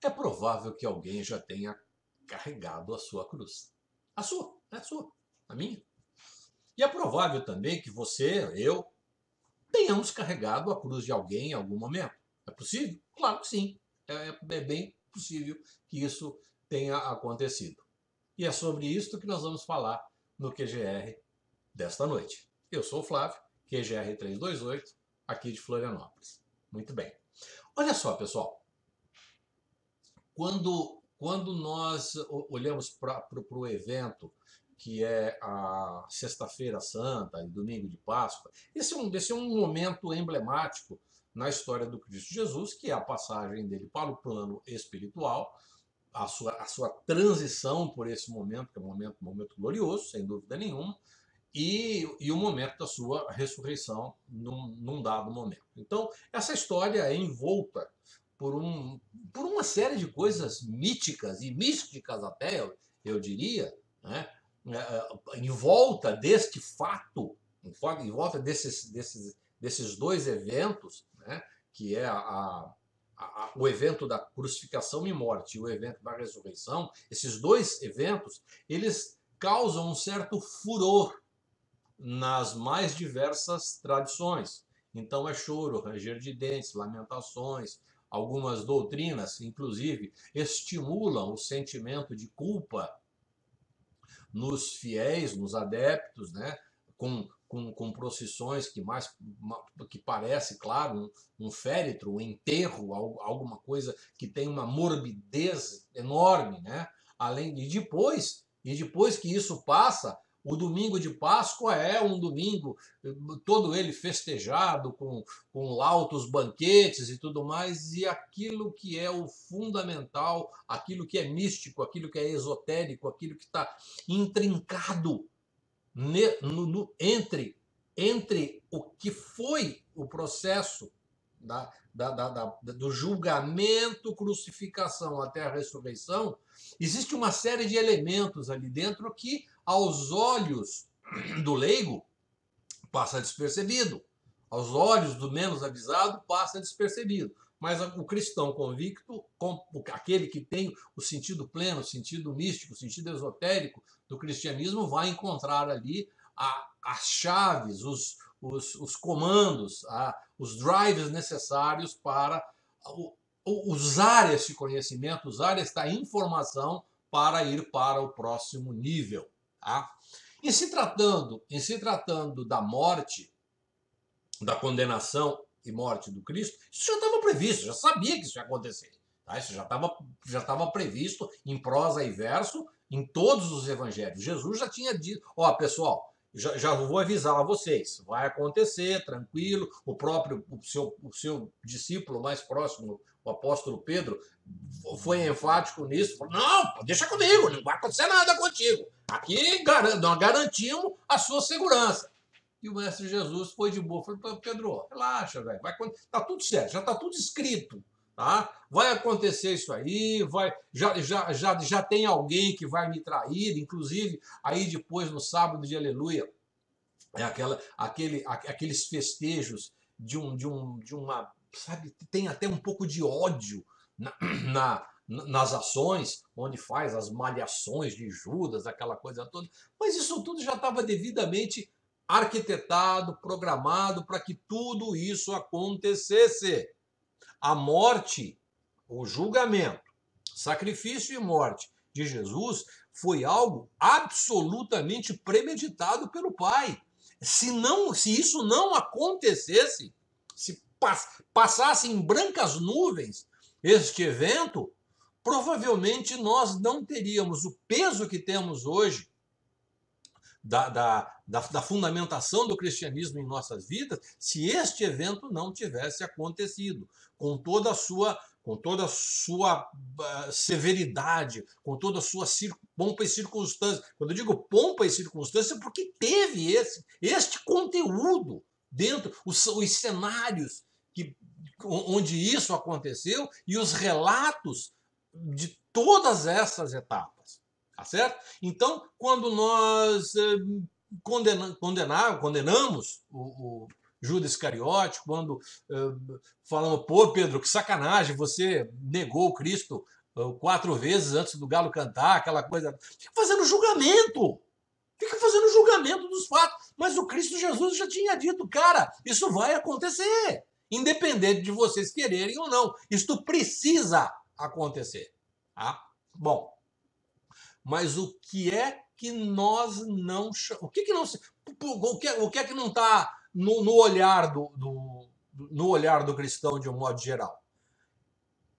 É provável que alguém já tenha carregado a sua cruz. A sua, a minha. E é provável também que você, eu, tenhamos carregado a cruz de alguém em algum momento. É possível? Claro que sim. É bem possível que isso tenha acontecido. E é sobre isso que nós vamos falar no QGR desta noite. Eu sou o Flávio, QGR 328, aqui de Florianópolis. Muito bem. Olha só, pessoal. Quando nós olhamos para o evento que é a Sexta-feira Santa e Domingo de Páscoa, esse é um momento emblemático na história do Cristo Jesus, que é a passagem dele para o plano espiritual, a sua transição por esse momento, que é um momento glorioso, sem dúvida nenhuma, e o momento da sua ressurreição num dado momento. Então, essa história é envolta por, um, por uma série de coisas míticas e místicas até, eu diria, né? Em volta deste fato, em volta desses dois eventos, né? Que é o evento da crucificação e morte e o evento da ressurreição, esses dois eventos, eles causam um certo furor nas mais diversas tradições. Então é choro, ranger de dentes, lamentações. Algumas doutrinas, inclusive, estimulam o sentimento de culpa nos fiéis, nos adeptos, né? Com procissões que parece, claro, um féretro, um enterro, alguma coisa que tem uma morbidez enorme, né? E depois que isso passa, o domingo de Páscoa é um domingo todo ele festejado, com lautos banquetes e tudo mais, e aquilo que é o fundamental, aquilo que é místico, aquilo que é esotérico, aquilo que está intrincado entre o que foi o processo do julgamento, crucificação até a ressurreição, existe uma série de elementos ali dentro que, aos olhos do leigo, passa despercebido. Aos olhos do menos avisado, passa despercebido. Mas o cristão convicto, aquele que tem o sentido pleno, o sentido místico, o sentido esotérico do cristianismo, vai encontrar ali as chaves, os comandos, os drives necessários para usar esse conhecimento, usar esta informação para ir para o próximo nível. Tá? Em se tratando da morte, da condenação e morte do Cristo, isso já estava previsto, já sabia que isso ia acontecer. Tá? Isso já estava previsto em prosa e verso em todos os evangelhos. Jesus já tinha dito, pessoal, já vou avisar a vocês, vai acontecer, tranquilo. O seu discípulo mais próximo, o apóstolo Pedro, foi enfático nisso, falou, não, deixa comigo, não vai acontecer nada contigo. Aqui nós garantimos a sua segurança. E o mestre Jesus foi de boa. Falei, Pedro, relaxa, velho. Tá tudo certo, já tá tudo escrito. Tá? Vai acontecer isso aí, já tem alguém que vai me trair, inclusive aí depois no sábado de aleluia, aqueles festejos de uma, sabe, tem até um pouco de ódio nas ações, onde faz as malhações de Judas, aquela coisa toda, mas isso tudo já estava devidamente arquitetado, programado para que tudo isso acontecesse. A morte, o julgamento, sacrifício e morte de Jesus foi algo absolutamente premeditado pelo Pai. Se isso não acontecesse, se passasse em brancas nuvens este evento, provavelmente nós não teríamos o peso que temos hoje da fundamentação do cristianismo em nossas vidas, se este evento não tivesse acontecido, com toda a sua severidade, com toda a sua pompa e circunstância. Quando eu digo pompa e circunstância, é porque teve este conteúdo dentro, os cenários onde isso aconteceu e os relatos de todas essas etapas. Tá certo? Então, quando nós condenamos Judas Iscariote, quando falando, pô, Pedro, que sacanagem, você negou o Cristo 4 vezes antes do galo cantar, aquela coisa. Fica fazendo julgamento. Fica fazendo julgamento dos fatos. Mas o Cristo Jesus já tinha dito, cara, isso vai acontecer. Independente de vocês quererem ou não. Isto precisa acontecer. Tá? Bom, mas o que é que nós não... O que não... O que é que não está no olhar no olhar do cristão de um modo geral?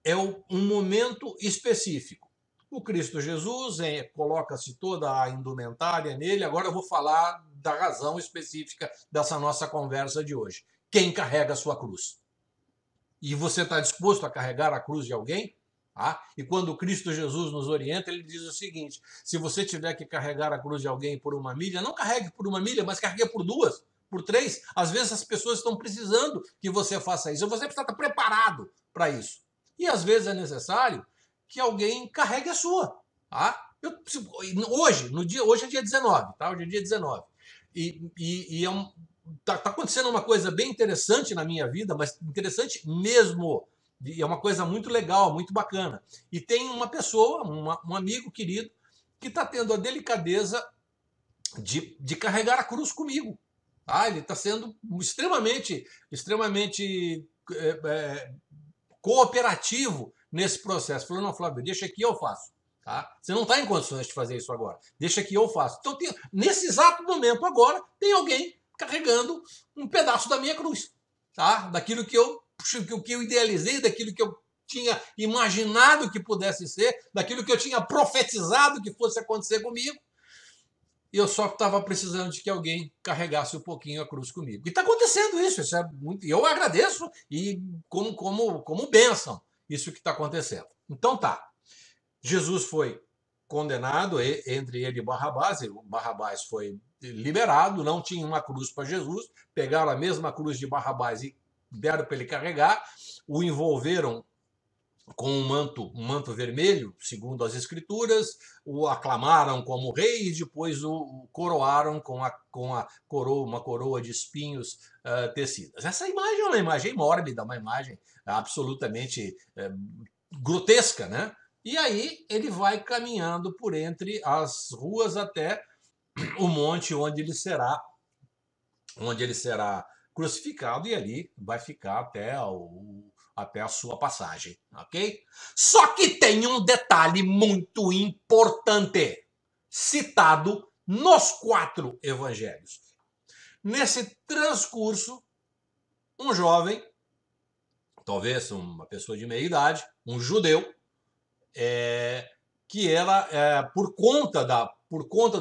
É um momento específico. O Cristo Jesus coloca-se toda a indumentária nele. Agora eu vou falar da razão específica dessa nossa conversa de hoje. Quem carrega a sua cruz? E você está disposto a carregar a cruz de alguém? Ah, e quando Cristo Jesus nos orienta, ele diz o seguinte: se você tiver que carregar a cruz de alguém por 1 milha, não carregue por 1 milha, mas carregue por 2, por 3. Às vezes as pessoas estão precisando que você faça isso. Você precisa estar preparado para isso. E às vezes é necessário que alguém carregue a sua. Tá? Hoje é dia 19, tá? Hoje é dia 19. E tá acontecendo uma coisa bem interessante na minha vida, mas interessante mesmo. E é uma coisa muito legal, muito bacana. E tem uma pessoa, um amigo querido, que está tendo a delicadeza de carregar a cruz comigo. Tá? Ele está sendo extremamente cooperativo nesse processo. Falou, não, Flávio, deixa que eu faço. Tá? Você não está em condições de fazer isso agora. Deixa que eu faço. Então, nesse exato momento agora, tem alguém carregando um pedaço da minha cruz. Tá? Daquilo que eu idealizei, daquilo que eu tinha imaginado que pudesse ser, daquilo que eu tinha profetizado que fosse acontecer comigo. E eu só estava precisando de que alguém carregasse um pouquinho a cruz comigo. E está acontecendo isso é muito. E eu agradeço e como bênção isso que está acontecendo. Então tá. Jesus foi condenado entre ele e Barrabás. O Barrabás foi liberado, não tinha uma cruz para Jesus. Pegaram a mesma cruz de Barrabás e deram para ele carregar. O envolveram com um manto vermelho, segundo as escrituras, o aclamaram como rei e depois o coroaram com uma coroa de espinhos tecidas. Essa imagem é uma imagem mórbida, uma imagem absolutamente grotesca, né? E aí ele vai caminhando por entre as ruas até o monte onde ele será crucificado, e ali vai ficar até a sua passagem, ok? Só que tem um detalhe muito importante, citado nos 4 evangelhos. Nesse transcurso, um jovem, talvez uma pessoa de meia idade, um judeu, que era, por conta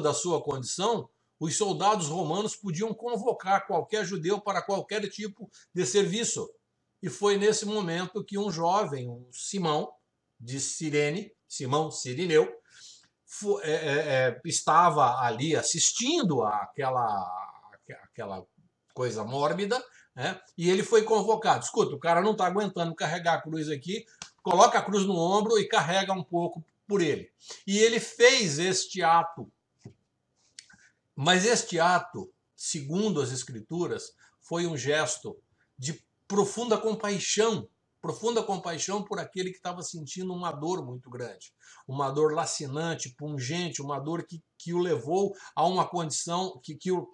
da sua condição, os soldados romanos podiam convocar qualquer judeu para qualquer tipo de serviço. E foi nesse momento que um jovem, um Simão, de Cirene, Simão Cirineu, estava ali assistindo àquela coisa mórbida, né? E ele foi convocado. Escuta, o cara não está aguentando carregar a cruz aqui, coloca a cruz no ombro e carrega um pouco por ele. E ele fez este ato. Mas este ato, segundo as Escrituras, foi um gesto de profunda compaixão por aquele que estava sentindo uma dor muito grande, uma dor lacinante, pungente, uma dor que o levou a uma condição que o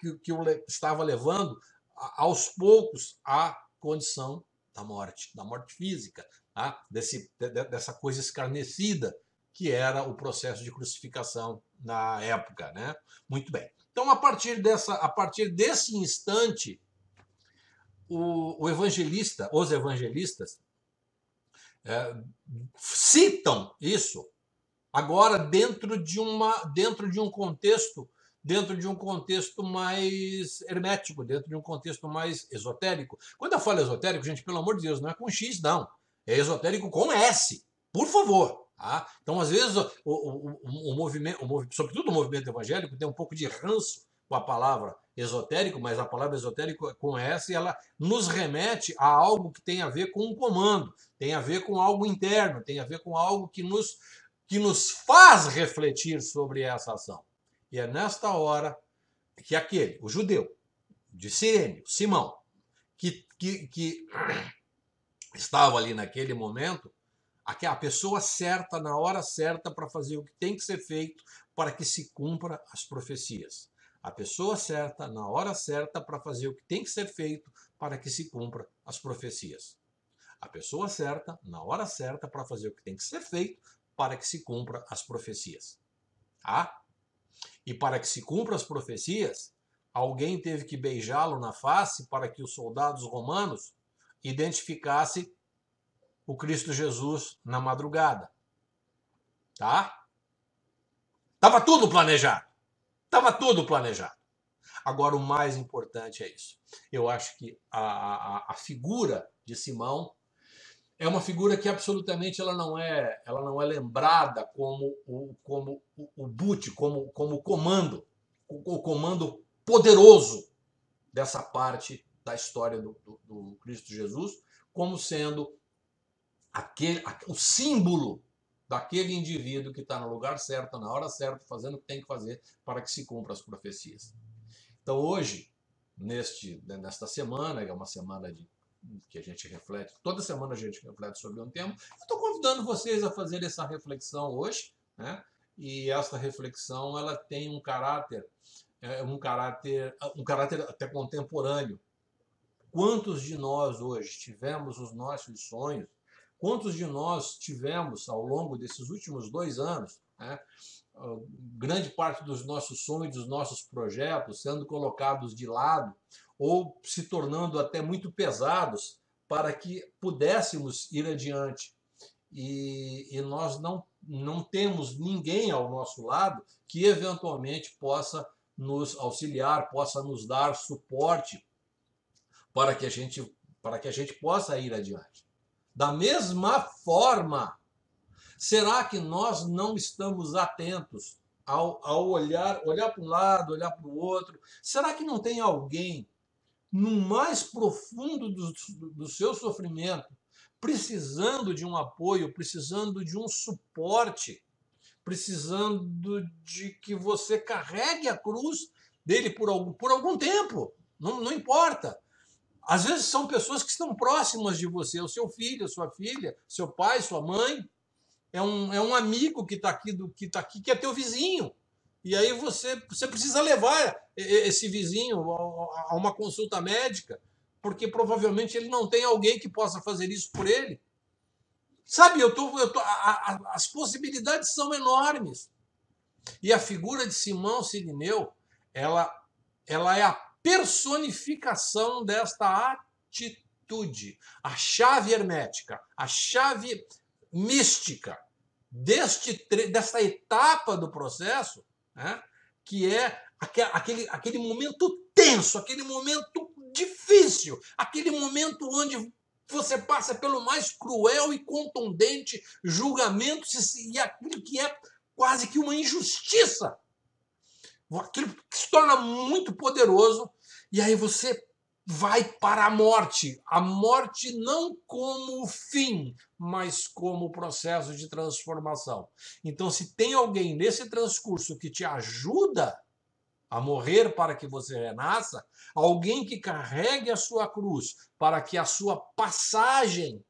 estava levando aos poucos à condição da morte física, tá? Dessa coisa escarnecida que era o processo de crucificação na época, né? Muito bem. Então, a partir desse instante, os evangelistas citam isso agora dentro de um contexto mais hermético, dentro de um contexto mais esotérico. Quando eu falo esotérico, gente, pelo amor de Deus, não é com X, não. É esotérico com S, por favor. Tá? Então, às vezes, o movimento, sobretudo o movimento evangélico, tem um pouco de ranço com a palavra esotérico, mas a palavra esotérico com S, ela nos remete a algo que tem a ver com um comando, tem a ver com algo interno, tem a ver com algo que nos faz refletir sobre essa ação. E é nesta hora que o judeu de Cirene, Simão, que estava ali naquele momento, a pessoa certa, na hora certa, para fazer o que tem que ser feito para que se cumpra as profecias. A pessoa certa, na hora certa, para fazer o que tem que ser feito para que se cumpra as profecias. A pessoa certa, na hora certa, para fazer o que tem que ser feito para que se cumpra as profecias. Ah? E para que se cumpra as profecias, alguém teve que beijá-lo na face para que os soldados romanos identificassem o Cristo Jesus na madrugada. Tá? Estava tudo planejado. Estava tudo planejado. Agora, o mais importante é isso. Eu acho que a figura de Simão é uma figura que absolutamente ela não é lembrada como o boot, como o comando poderoso dessa parte da história do Cristo Jesus, como sendo o símbolo daquele indivíduo que está no lugar certo, na hora certa, fazendo o que tem que fazer para que se cumpra as profecias. Então hoje, nesta semana, que é uma semana que a gente reflete, toda semana a gente reflete sobre um tema, eu estou convidando vocês a fazer essa reflexão hoje, né? E essa reflexão ela tem um caráter até contemporâneo. Quantos de nós hoje tivemos os nossos sonhos? Quantos de nós tivemos, ao longo desses últimos 2 anos, né, grande parte dos nossos sonhos, dos nossos projetos sendo colocados de lado ou se tornando até muito pesados para que pudéssemos ir adiante? E nós não temos ninguém ao nosso lado que eventualmente possa nos auxiliar, possa nos dar suporte para que a gente possa ir adiante. Da mesma forma, será que nós não estamos atentos ao olhar para um lado, olhar para o outro? Será que não tem alguém no mais profundo do seu sofrimento, precisando de um apoio, precisando de um suporte, precisando de que você carregue a cruz dele por algum tempo? Não importa. Às vezes são pessoas que estão próximas de você, o seu filho, a sua filha, seu pai, sua mãe. É um amigo que está aqui, que é teu vizinho. E aí você precisa levar esse vizinho a uma consulta médica, porque provavelmente ele não tem alguém que possa fazer isso por ele. Sabe, as possibilidades são enormes. E a figura de Simão Sirineu, ela é a personificação desta atitude, a chave hermética, a chave mística desta etapa do processo, né, que é aquele momento tenso, aquele momento difícil, aquele momento onde você passa pelo mais cruel e contundente julgamento e aquilo que é quase que uma injustiça. Aquilo que se torna muito poderoso, e aí você vai para a morte não como o fim, mas como o processo de transformação. Então, se tem alguém nesse transcurso que te ajuda a morrer para que você renasça, alguém que carregue a sua cruz para que a sua passagem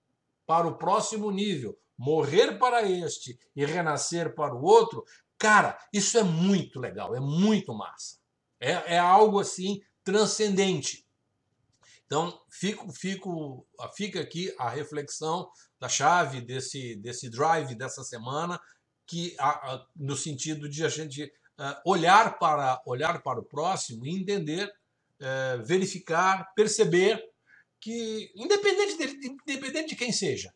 para o próximo nível, morrer para este e renascer para o outro, cara, isso é muito legal, é muito massa. É algo assim transcendente. Então, fica aqui a reflexão da chave desse drive dessa semana, que no sentido de a gente olhar para o próximo e entender, verificar, perceber que, independente de quem seja,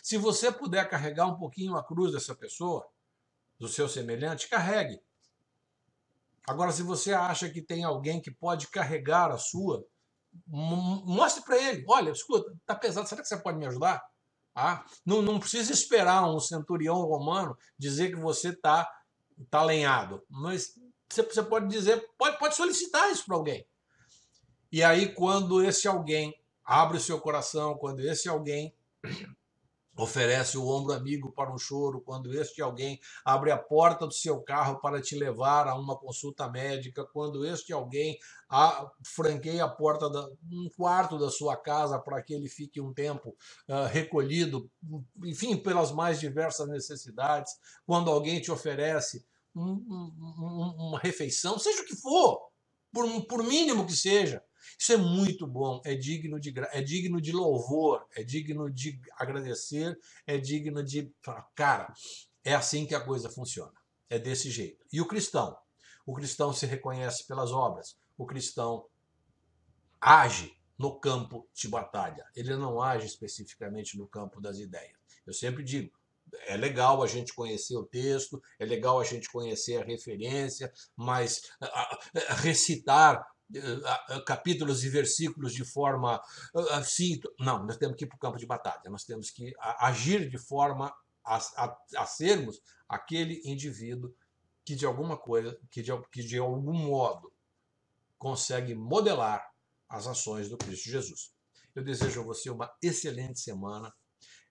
se você puder carregar um pouquinho a cruz dessa pessoa, do seu semelhante, carregue. Agora, se você acha que tem alguém que pode carregar a sua, mostre para ele. Olha, escuta, tá pesado, será que você pode me ajudar? Não precisa esperar um centurião romano dizer que você tá lenhado, mas você pode dizer, pode solicitar isso para alguém. E aí, quando esse alguém abre o seu coração, quando esse alguém Oferece o ombro amigo para um choro quando este alguém abre a porta do seu carro para te levar a uma consulta médica, quando este alguém franqueia a porta um quarto da sua casa para que ele fique um tempo recolhido, enfim, pelas mais diversas necessidades, quando alguém te oferece uma refeição, seja o que for, por mínimo que seja. Isso é muito bom, é digno de louvor, é digno de agradecer, é digno de... Cara, é assim que a coisa funciona. É desse jeito. E o cristão? O cristão se reconhece pelas obras. O cristão age no campo de batalha. Ele não age especificamente no campo das ideias. Eu sempre digo, é legal a gente conhecer o texto, é legal a gente conhecer a referência, mas recitar capítulos e versículos de forma assim, não, nós temos que ir para o campo de batalha, nós temos que agir de forma a sermos aquele indivíduo que de alguma coisa, que de algum modo consegue modelar as ações do Cristo Jesus. Eu desejo a você uma excelente semana.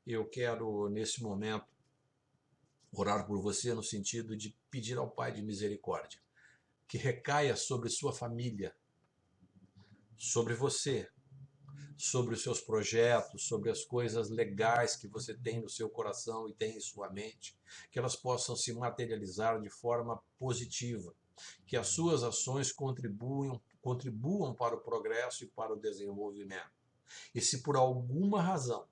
Eu quero, nesse momento, orar por você no sentido de pedir ao Pai de misericórdia que recaia sobre sua família, sobre você, sobre os seus projetos, sobre as coisas legais que você tem no seu coração e tem em sua mente, que elas possam se materializar de forma positiva, que as suas ações contribuam para o progresso e para o desenvolvimento. E se por alguma razão,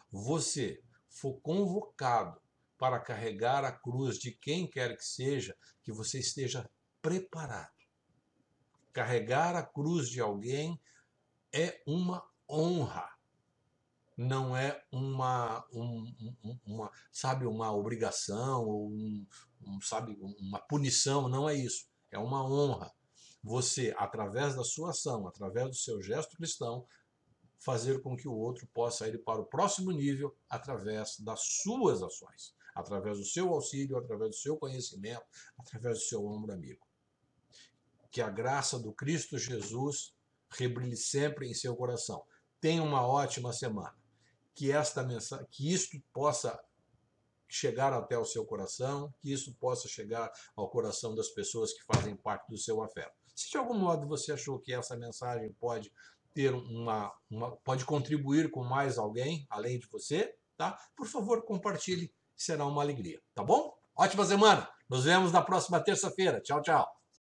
você for convocado para carregar a cruz de quem quer que seja, que você esteja preparado. Carregar a cruz de alguém é uma honra, não é sabe, uma obrigação ou sabe, uma punição, não é isso. É uma honra. Você, através da sua ação, através do seu gesto cristão, fazer com que o outro possa ir para o próximo nível através das suas ações, através do seu auxílio, através do seu conhecimento, através do seu ombro amigo. Que a graça do Cristo Jesus rebrilhe sempre em seu coração. Tenha uma ótima semana. Que esta mensagem, que isto possa chegar até o seu coração, que isso possa chegar ao coração das pessoas que fazem parte do seu afeto. Se de algum modo você achou que essa mensagem pode ter pode contribuir com mais alguém além de você, tá? Por favor, compartilhe, será uma alegria, tá bom? Ótima semana. Nos vemos na próxima terça-feira. Tchau, tchau.